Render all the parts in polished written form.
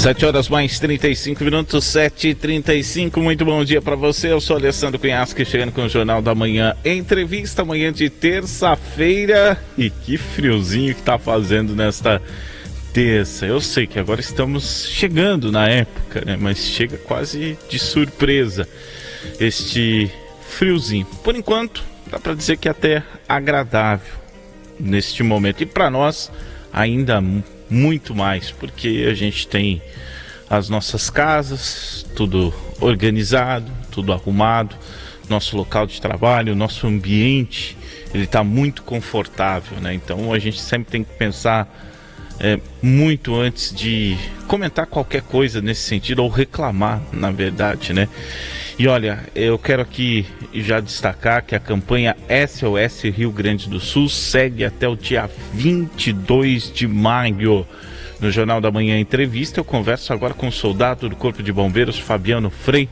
7 horas mais 35 minutos, 7h35, muito bom dia para você. Eu sou Alessandro Cunhasque, chegando com o Jornal da Manhã. Entrevista amanhã de terça-feira. E que friozinho que tá fazendo nesta terça. Eu sei que agora estamos chegando na época, né? Mas chega quase de surpresa este friozinho. Por enquanto, dá para dizer que é até agradável neste momento. E para nós, ainda muito mais, porque a gente tem as nossas casas, tudo organizado, tudo arrumado, nosso local de trabalho, nosso ambiente, ele está muito confortável, né? Então a gente sempre tem que pensar muito antes de comentar qualquer coisa nesse sentido, ou reclamar, na verdade, né? E olha, eu quero aqui já destacar que a campanha SOS Rio Grande do Sul segue até o dia 22 de maio. No Jornal da Manhã Entrevista, eu converso agora com o soldado do Corpo de Bombeiros, Fabiano Frei.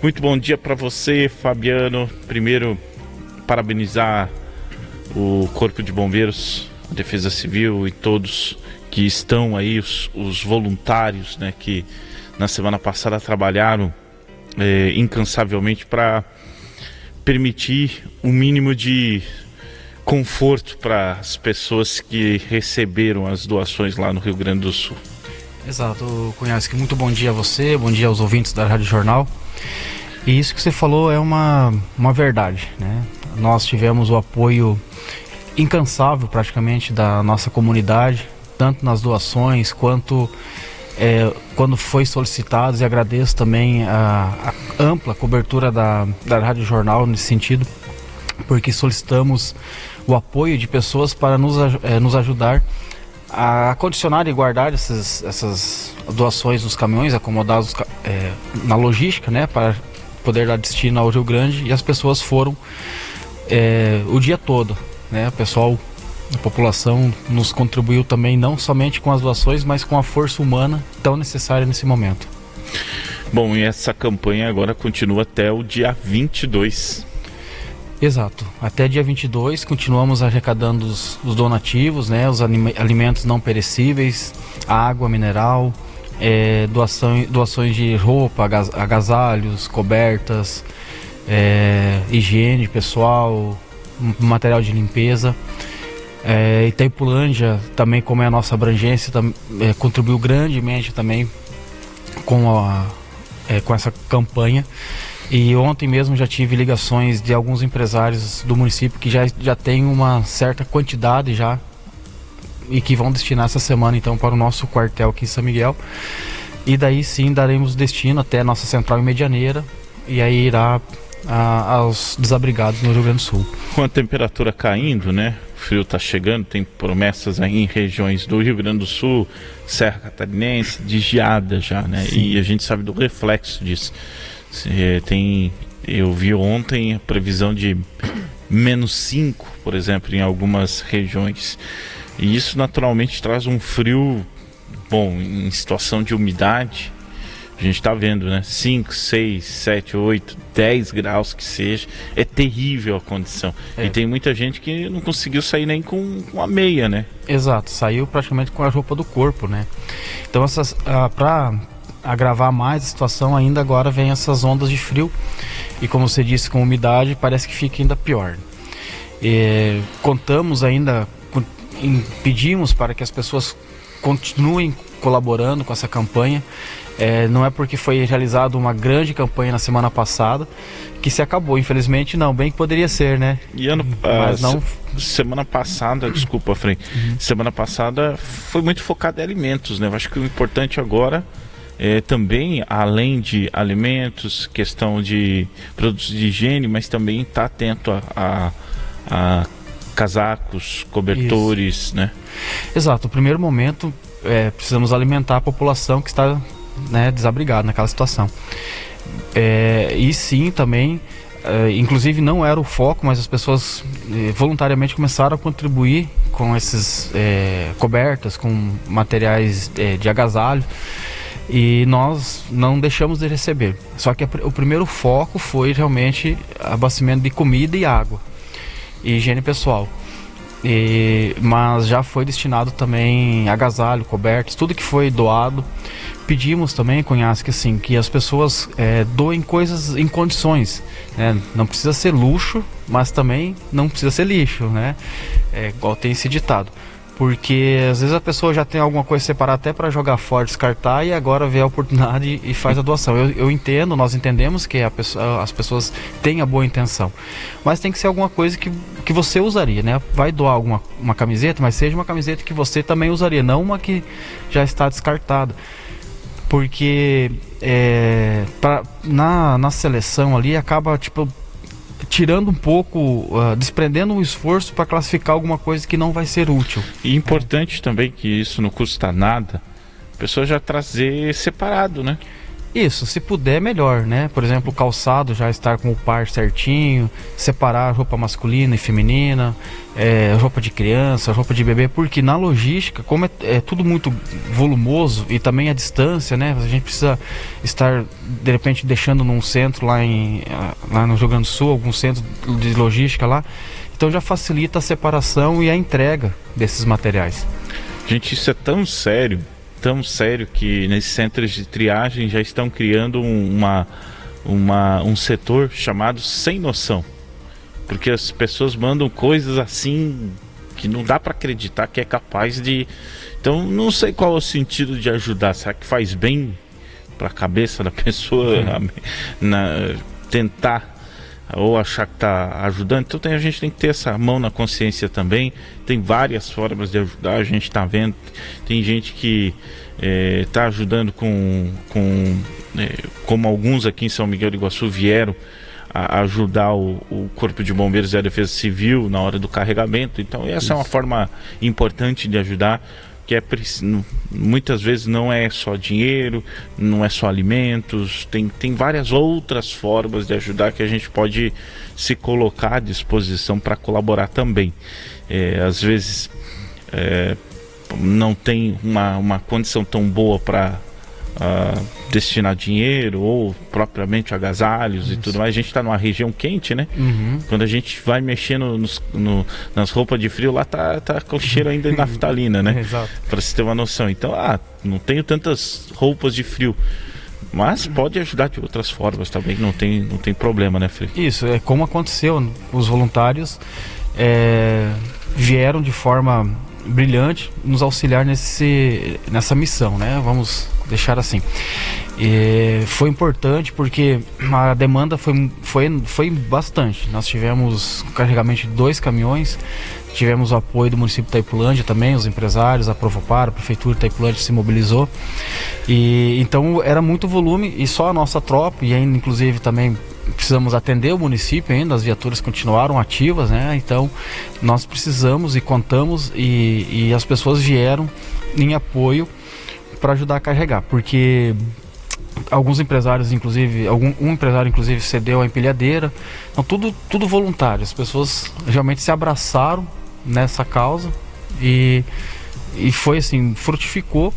Muito bom dia para você, Fabiano. Primeiro, parabenizar o Corpo de Bombeiros, a Defesa Civil e todos que estão aí, os voluntários, né, que na semana passada trabalharam incansavelmente para permitir um mínimo de conforto para as pessoas que receberam as doações lá no Rio Grande do Sul. Exato, Cunhasque, muito bom dia a você, bom dia aos ouvintes da Rádio Jornal. E isso que você falou é uma verdade, né? Nós tivemos o apoio incansável praticamente da nossa comunidade, tanto nas doações quanto quando foi solicitados, e agradeço também a ampla cobertura da Rádio Jornal nesse sentido, porque solicitamos o apoio de pessoas para nos ajudar a condicionar e guardar essas doações nos caminhões, acomodados na logística, né, para poder dar destino ao Rio Grande, e as pessoas foram o dia todo, né? O pessoal, a população nos contribuiu também, não somente com as doações, mas com a força humana tão necessária nesse momento. Bom, e essa campanha agora continua até o dia 22. Exato, até dia 22 continuamos arrecadando os donativos, né, os alimentos não perecíveis, água mineral, doações de roupa, agasalhos, cobertas, higiene pessoal, material de limpeza. Itaipulândia também, como é a nossa abrangência, contribuiu grandemente também com essa campanha. E ontem mesmo já tive ligações de alguns empresários do município que já tem uma certa quantidade já, e que vão destinar essa semana então para o nosso quartel aqui em São Miguel. E daí sim daremos destino até a nossa central em Medianeira, e aí irá aos desabrigados no Rio Grande do Sul. Com a temperatura caindo, né? O frio está chegando, tem promessas aí em regiões do Rio Grande do Sul, Serra Catarinense, de geada já, né? Sim. E a gente sabe do reflexo disso. Eu vi ontem a previsão de -5, por exemplo, em algumas regiões. E isso naturalmente traz um frio, bom, em situação de umidade. A gente está vendo, né? 5, 6, 7, 8, 10 graus que seja. É terrível a condição. E tem muita gente que não conseguiu sair nem com a meia, né? Exato, saiu praticamente com a roupa do corpo, né? Então, para agravar mais a situação, ainda agora vem essas ondas de frio. E como você disse, com umidade, parece que fica ainda pior. Contamos ainda, pedimos para que as pessoas continuem colaborando com essa campanha. Não é porque foi realizada uma grande campanha na semana passada que se acabou, infelizmente não, bem que poderia ser, né? E mas não... semana passada, desculpa, Frei, semana passada foi muito focada em alimentos, né? Eu acho que o importante agora também, além de alimentos, questão de produtos de higiene, mas também estar atento a casacos, cobertores. Isso, né? Exato, no primeiro momento precisamos alimentar a população que está, né, desabrigada naquela situação. E sim, também, inclusive não era o foco, mas as pessoas voluntariamente começaram a contribuir com esses cobertas, com materiais de agasalho, e nós não deixamos de receber. Só que o primeiro foco foi realmente abastecimento de comida e água e higiene pessoal. Mas já foi destinado também agasalho, cobertas, tudo que foi doado. Pedimos também, Cunhasque, assim, que as pessoas doem coisas em condições, né? Não precisa ser luxo, mas também não precisa ser lixo, né? Igual tem esse ditado. Porque às vezes a pessoa já tem alguma coisa separada até para jogar fora, descartar, e agora vê a oportunidade e faz a doação. Eu entendo, nós entendemos que as pessoas têm a boa intenção, mas tem que ser alguma coisa que você usaria, né? Vai doar uma camiseta, mas seja uma camiseta que você também usaria, não uma que já está descartada. Porque na seleção ali acaba tirando um pouco, desprendendo um esforço para classificar alguma coisa que não vai ser útil. E importante também que isso não custa nada, a pessoa já trazer separado, né? Isso, se puder, melhor, né? Por exemplo, o calçado já estar com o par certinho, separar roupa masculina e feminina, roupa de criança, roupa de bebê, porque na logística, como é tudo muito volumoso e também a distância, né? A gente precisa estar, de repente, deixando num centro lá no Rio Grande do Sul, algum centro de logística lá, então já facilita a separação e a entrega desses materiais. Gente, isso é tão sério que nesses centros de triagem já estão criando um setor chamado sem noção, porque as pessoas mandam coisas assim que não dá para acreditar que é capaz de. Então não sei qual é o sentido de ajudar. Será que faz bem para a cabeça da pessoa tentar ou achar que está ajudando? Então a gente tem que ter essa mão na consciência também. Tem várias formas de ajudar, a gente está vendo. Tem gente que está ajudando como alguns aqui em São Miguel do Iguaçu vieram a ajudar o Corpo de Bombeiros e a Defesa Civil na hora do carregamento. Então essa é uma forma importante de ajudar, que muitas vezes não é só dinheiro, não é só alimentos, tem várias outras formas de ajudar que a gente pode se colocar à disposição para colaborar também. Às vezes não tem uma condição tão boa para destinar dinheiro ou propriamente agasalhos. Isso. E tudo mais. A gente está numa região quente, né? Uhum. Quando a gente vai mexendo nas roupas de frio, lá tá com cheiro ainda de naftalina, né? Exato. Para você ter uma noção. Então, não tenho tantas roupas de frio, mas pode ajudar de outras formas também, não tem problema, né, Felipe? Isso, é como aconteceu. Os voluntários vieram de forma brilhante nos auxiliar nessa missão, né? Vamos deixar assim. Foi importante porque a demanda foi bastante. Nós tivemos carregamento de 2 caminhões, tivemos o apoio do município de Itaipulândia também, os empresários, a Provopar, a prefeitura de Itaipulândia se mobilizou, e então era muito volume, e só a nossa tropa, e ainda inclusive também precisamos atender o município ainda, as viaturas continuaram ativas, né? Então nós precisamos e contamos, e as pessoas vieram em apoio para ajudar a carregar, porque alguns empresários, inclusive, um empresário inclusive cedeu a empilhadeira. Então tudo voluntário, as pessoas realmente se abraçaram nessa causa, e foi assim, frutificou.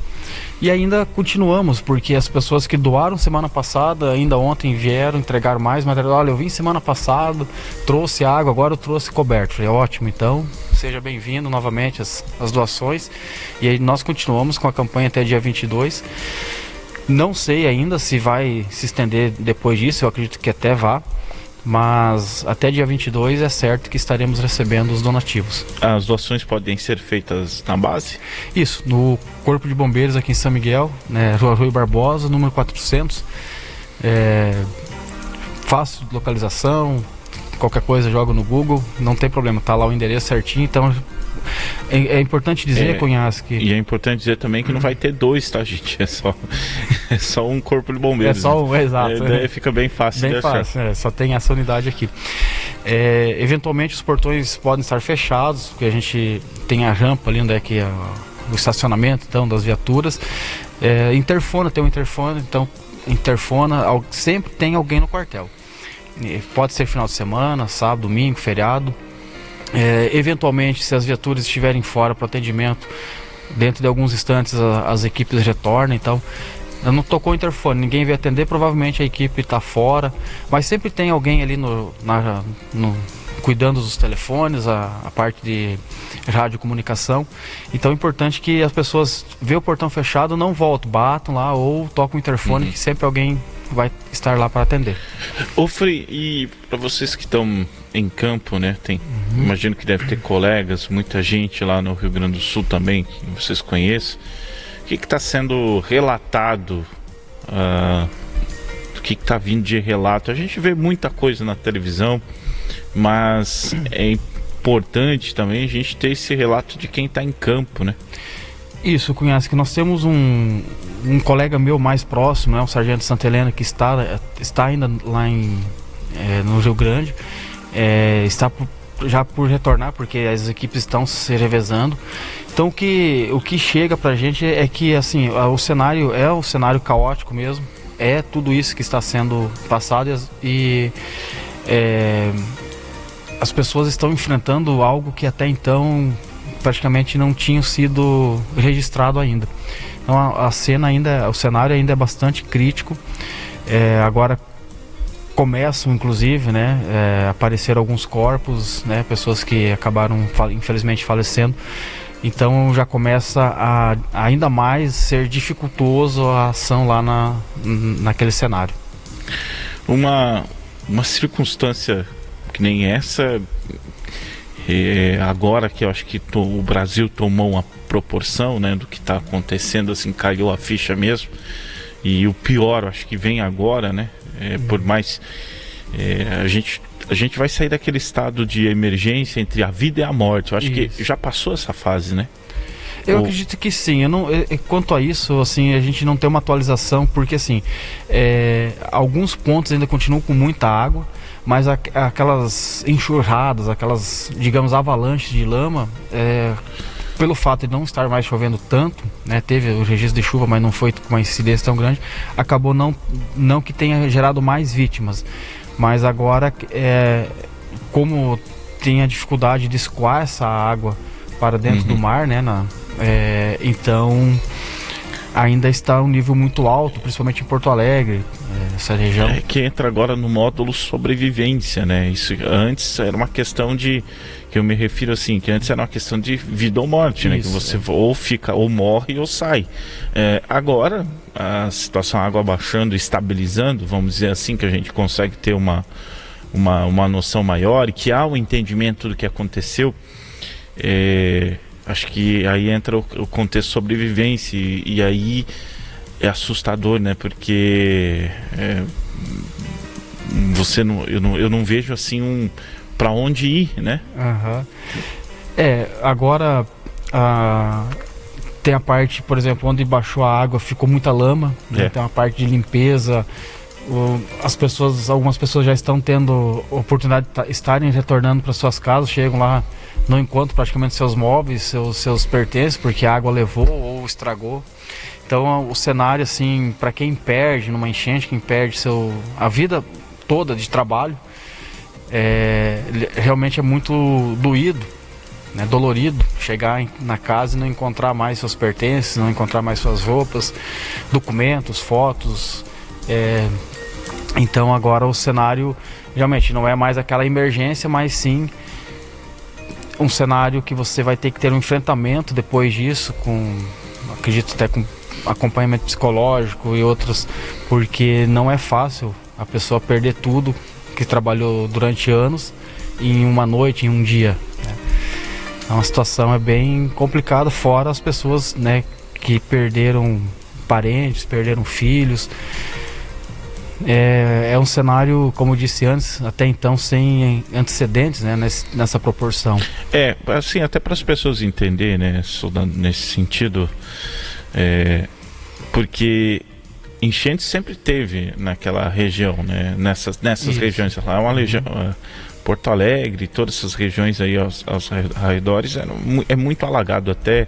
E ainda continuamos, porque as pessoas que doaram semana passada, ainda ontem vieram entregar mais material. Olha, eu vim semana passada, trouxe água, agora eu trouxe coberto. Falei, ótimo, então seja bem-vindo novamente as doações. E aí nós continuamos com a campanha até dia 22. Não sei ainda se vai se estender depois disso, eu acredito que até vá. Mas até dia 22 é certo que estaremos recebendo os donativos. As doações podem ser feitas na base? Isso, no Corpo de Bombeiros aqui em São Miguel, né, Rua Rui Barbosa, número 400. Fácil de localização, qualquer coisa joga no Google, não tem problema, tá lá o endereço certinho. Então é importante dizer, Cunhasque. E é importante dizer também que não vai ter 2, tá, gente? É só um Corpo de Bombeiros. É só um, exato. Daí fica bem fácil bem de achar. Fácil, só tem essa unidade aqui. Eventualmente os portões podem estar fechados, porque a gente tem a rampa ali onde é que é o estacionamento, então, das viaturas. Tem um interfone, então interfona, sempre tem alguém no quartel. Pode ser final de semana, sábado, domingo, feriado. Eventualmente, se as viaturas estiverem fora para atendimento, dentro de alguns instantes as equipes retornam. Então não tocou o interfone, ninguém veio atender, provavelmente a equipe está fora, mas sempre tem alguém ali no cuidando dos telefones, a parte de radiocomunicação. Então é importante que as pessoas vejam o portão fechado, não voltem, batam lá ou tocam o interfone, que sempre alguém vai estar lá para atender. Ô Frei, e para vocês que estão em campo, né, imagino que deve ter colegas, muita gente lá no Rio Grande do Sul também, que vocês conhecem, o que está sendo relatado, o que está vindo de relato? A gente vê muita coisa na televisão, mas é importante também a gente ter esse relato de quem está em campo, né? Isso, Cunhasque, que nós temos um colega meu mais próximo, né, o Sargento Santa Helena, que está ainda lá no Rio Grande, está já por retornar, porque as equipes estão se revezando. Então o que chega pra gente é que assim, o cenário é um cenário caótico mesmo, é tudo isso que está sendo passado e as pessoas estão enfrentando algo que até então praticamente não tinha sido registrado ainda. Então o cenário ainda é bastante crítico. Agora começam inclusive, né, aparecer alguns corpos, né, pessoas que acabaram infelizmente falecendo. Então já começa a ainda mais ser dificultoso a ação lá naquele cenário. Uma circunstância que nem essa, agora que eu acho que o Brasil tomou uma proporção, né, do que está acontecendo, assim, caiu a ficha mesmo. E o pior, eu acho que vem agora, né, por mais... a gente vai sair daquele estado de emergência entre a vida e a morte. Eu acho que já passou essa fase, né? Eu acredito que sim. Quanto a isso, assim, a gente não tem uma atualização, porque assim, alguns pontos ainda continuam com muita água, mas aquelas enxurradas, aquelas, digamos, avalanches de lama, pelo fato de não estar mais chovendo tanto, né, teve o registro de chuva, mas não foi com uma incidência tão grande, acabou não que tenha gerado mais vítimas. Mas agora, como tem a dificuldade de escoar essa água para dentro do mar, né, então ainda está um nível muito alto, principalmente em Porto Alegre, essa região. Que entra agora no módulo sobrevivência, né? Isso antes era uma questão de, que eu me refiro assim, que antes era uma questão de vida ou morte, né? Que você ou fica, ou morre ou sai. Agora a situação, a água baixando, estabilizando, vamos dizer assim, que a gente consegue ter uma noção maior e que há um entendimento do que aconteceu. Acho que aí entra o contexto sobrevivência e aí é assustador, né? Porque eu não vejo assim para onde ir, né? Agora tem a parte, por exemplo, onde baixou a água ficou muita lama, né? Tem uma parte de limpeza. Algumas pessoas já estão tendo oportunidade de estarem retornando para suas casas, chegam lá, não encontram praticamente seus móveis, seus pertences, porque a água levou ou estragou. Então o cenário, assim, para quem perde numa enchente, quem perde a vida toda de trabalho, realmente é muito doído, né, dolorido chegar na casa e não encontrar mais seus pertences, não encontrar mais suas roupas, documentos, fotos. Então agora o cenário realmente não é mais aquela emergência, mas sim um cenário que você vai ter que ter um enfrentamento depois disso, acredito até com acompanhamento psicológico e outros, porque não é fácil a pessoa perder tudo que trabalhou durante anos em uma noite, em um dia, né? Então a situação é bem complicada, fora as pessoas, né, que perderam parentes, perderam filhos. É um cenário, como eu disse antes, até então sem antecedentes, né, nessa proporção. Assim, até para as pessoas entenderem, né, nesse sentido, porque enchente sempre teve naquela região, né, nessas regiões. Lá é uma região, Porto Alegre, todas essas regiões aí aos arredores, é muito alagado. Até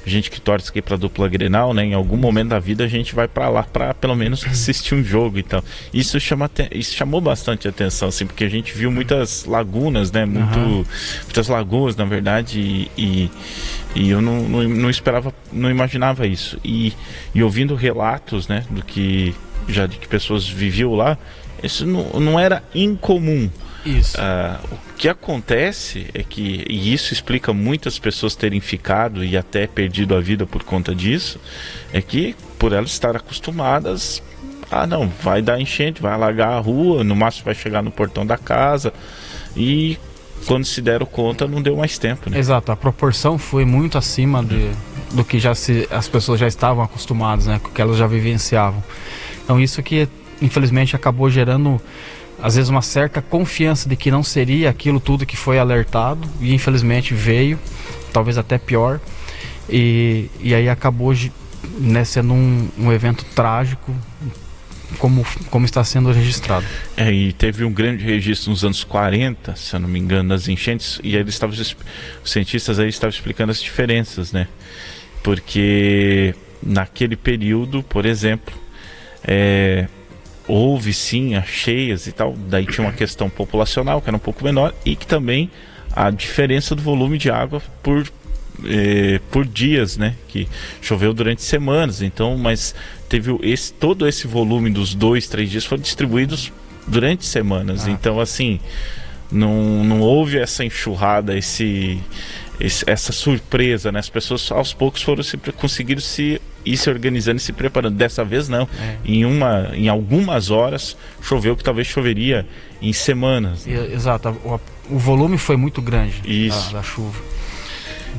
gente que torce aqui para dupla Grenal, né? Em algum momento da vida a gente vai para lá para pelo menos assistir um jogo e tal. Isso chamou bastante atenção, assim, porque a gente viu muitas lagunas, né? Muitas lagoas, na verdade, e eu não esperava, não imaginava isso. E ouvindo relatos, né? De que pessoas viviam lá, Isso não era incomum. Isso. O que acontece é que, e isso explica muitas pessoas terem ficado e até perdido a vida por conta disso, é que por elas estarem acostumadas, não, vai dar enchente, vai alagar a rua, no máximo vai chegar no portão da casa, e quando se deram conta não deu mais tempo, né? Exato, a proporção foi muito acima do que as pessoas já estavam acostumadas, né, com o que elas já vivenciavam. Então isso que infelizmente acabou gerando às vezes uma certa confiança de que não seria aquilo tudo que foi alertado, e infelizmente veio, talvez até pior, e aí acabou, né, sendo um evento trágico, como está sendo registrado. E teve um grande registro nos anos 40, se eu não me engano, das enchentes, e aí os cientistas aí estavam explicando as diferenças, né? Porque naquele período, por exemplo, houve sim as cheias e tal, daí tinha uma questão populacional que era um pouco menor, e que também a diferença do volume de água por dias, né, que choveu durante semanas, então, mas teve todo esse volume dos 2, 3 dias foram distribuídos durante semanas, então assim, não houve essa enxurrada, essa surpresa, né? As pessoas aos poucos conseguiram ir se organizando e se preparando. Dessa vez não, em algumas horas choveu, que talvez choveria em semanas, né? Exato, o volume foi muito grande da chuva,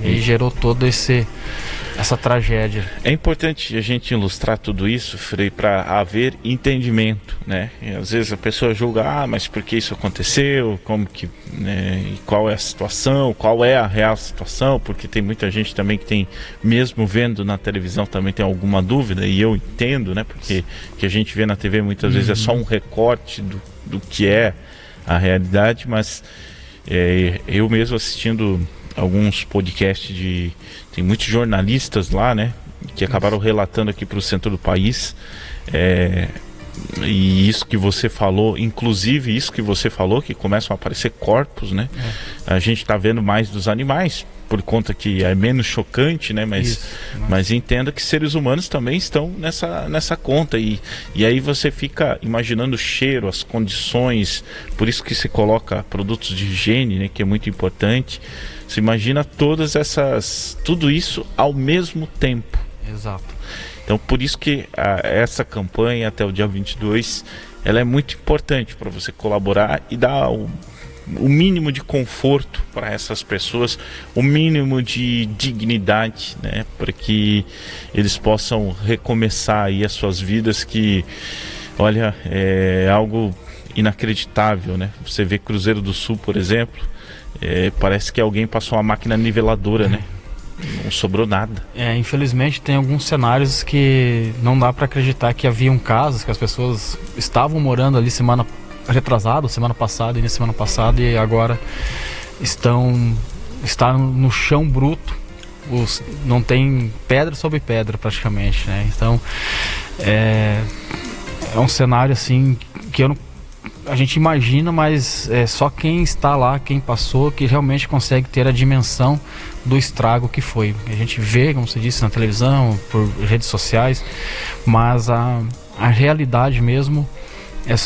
e gerou toda essa tragédia. É importante a gente ilustrar tudo isso, Frei, para haver entendimento, né? E às vezes a pessoa julga, mas por que isso aconteceu? Como que, né? E qual é a situação? Qual é a real situação? Porque tem muita gente também que tem, mesmo vendo na televisão, também tem alguma dúvida, e eu entendo, né? Porque o que a gente vê na TV muitas vezes é só um recorte do que é a realidade, mas eu mesmo assistindo alguns podcasts tem muitos jornalistas lá, né, que acabaram relatando aqui para o centro do país, e isso que você falou, inclusive isso que você falou, que começam a aparecer corpos, né? A gente está vendo mais dos animais, por conta que é menos chocante, né? Mas entenda que seres humanos também estão nessa conta, e aí você fica imaginando o cheiro, as condições, por isso que se coloca produtos de higiene, né, que é muito importante. Você imagina tudo isso ao mesmo tempo. Exato. Então, por isso que essa campanha até o dia 22, ela é muito importante para você colaborar e dar o mínimo de conforto para essas pessoas, o mínimo de dignidade, né, para que eles possam recomeçar aí as suas vidas, que, olha, é algo inacreditável, né? Você vê Cruzeiro do Sul, por exemplo, parece que alguém passou uma máquina niveladora, né? Não sobrou nada. Infelizmente tem alguns cenários que não dá para acreditar que haviam casos que as pessoas estavam morando ali semana passada, início de semana passada, e agora está no chão bruto, não tem pedra sobre pedra praticamente, né? Então é um cenário assim que a gente imagina, mas só quem está lá, quem passou, que realmente consegue ter a dimensão do estrago que foi. A gente vê, como você disse, na televisão, por redes sociais, mas a realidade mesmo é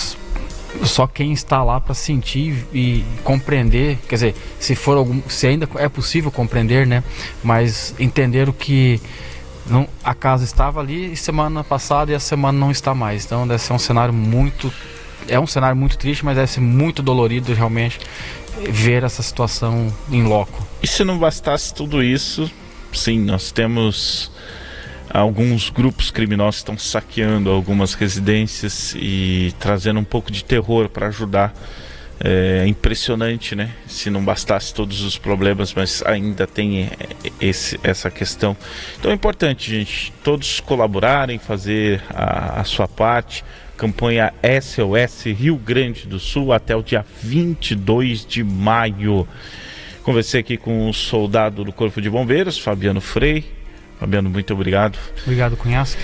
só quem está lá para sentir e compreender, quer dizer, se ainda é possível compreender, né? Mas entender o que a casa estava ali semana passada e a semana não está mais. Então deve ser um cenário muito triste, mas deve ser muito dolorido realmente ver essa situação em loco. E se não bastasse tudo isso, sim, nós temos alguns grupos criminosos que estão saqueando algumas residências e trazendo um pouco de terror para ajudar. É impressionante, né? Se não bastasse todos os problemas, mas ainda tem essa questão. Então é importante, gente, todos colaborarem, fazer a sua parte. Campanha SOS Rio Grande do Sul até o dia 22 de maio. Conversei aqui com o soldado do Corpo de Bombeiros, Fabiano Frei. Fabiano, muito obrigado. Obrigado, Cunhasque.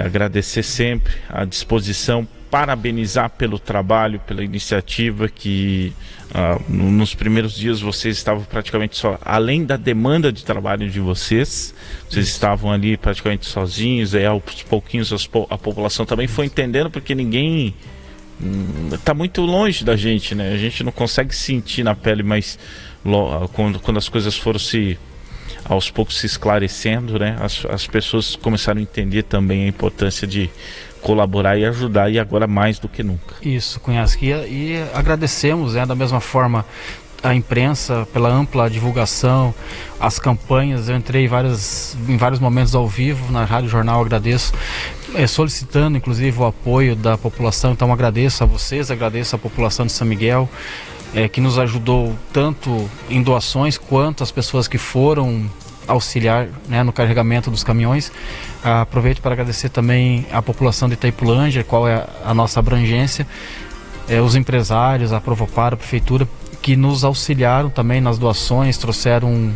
Agradecer sempre a disposição, parabenizar pelo trabalho, pela iniciativa que nos primeiros dias vocês estavam praticamente só, além da demanda de trabalho de vocês estavam ali praticamente sozinhos, aos pouquinhos a população também foi entendendo, porque ninguém tá muito longe da gente, né? A gente não consegue sentir na pele, mas quando as coisas foram aos poucos se esclarecendo, né? As pessoas começaram a entender também a importância de colaborar e ajudar, e agora mais do que nunca. Isso, Cunhasque, e agradecemos, da mesma forma, a imprensa pela ampla divulgação, as campanhas. Eu entrei em vários momentos ao vivo na Rádio Jornal, agradeço, solicitando inclusive o apoio da população. Então agradeço a vocês, agradeço a população de São Miguel, que nos ajudou tanto em doações quanto as pessoas que foram auxiliar, no carregamento dos caminhões. Aproveito para agradecer também a população de Itaipulândia, qual é a nossa abrangência, os empresários, a Provopar, a Prefeitura, que nos auxiliaram também nas doações, trouxeram,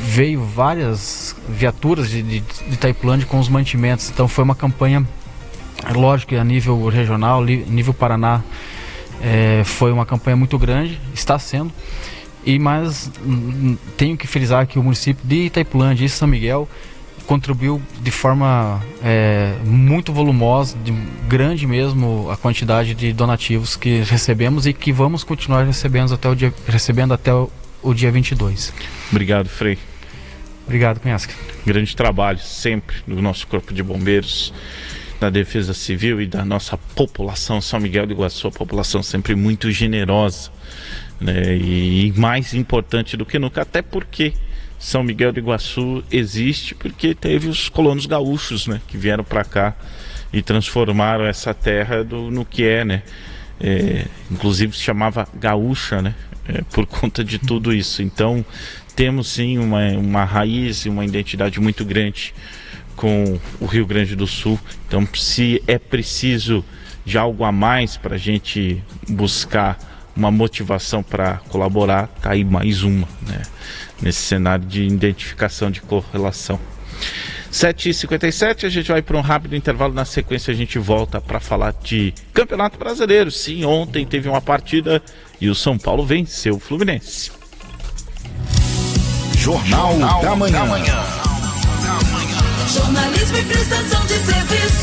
veio várias viaturas de Itaipulândia com os mantimentos. Então foi uma campanha, lógico que a nível regional, nível Paraná, foi uma campanha muito grande, está sendo, mas tenho que frisar que o município de Itaipulândia e São Miguel contribuiu de forma muito volumosa, grande mesmo, a quantidade de donativos que recebemos e que vamos continuar recebendo até o dia 22. Obrigado, Frei. Obrigado, Cunhasque. Grande trabalho sempre do nosso Corpo de Bombeiros, da Defesa Civil e da nossa população. São Miguel do Iguaçu, a população sempre muito generosa, né? E mais importante do que nunca, até porque São Miguel do Iguaçu existe porque teve os colonos gaúchos, né, que vieram para cá e transformaram essa terra no que é, né? Inclusive se chamava gaúcha, né? Por conta de tudo isso. Então temos sim uma raiz e uma identidade muito grande com o Rio Grande do Sul. Então, se é preciso de algo a mais para a gente buscar uma motivação para colaborar, tá aí mais uma, né, nesse cenário de identificação, de correlação. 7h57, a gente vai para um rápido intervalo. Na sequência a gente volta para falar de Campeonato Brasileiro. Sim, ontem teve uma partida e o São Paulo venceu o Fluminense. Jornal da Manhã. Jornalismo e prestação de serviço.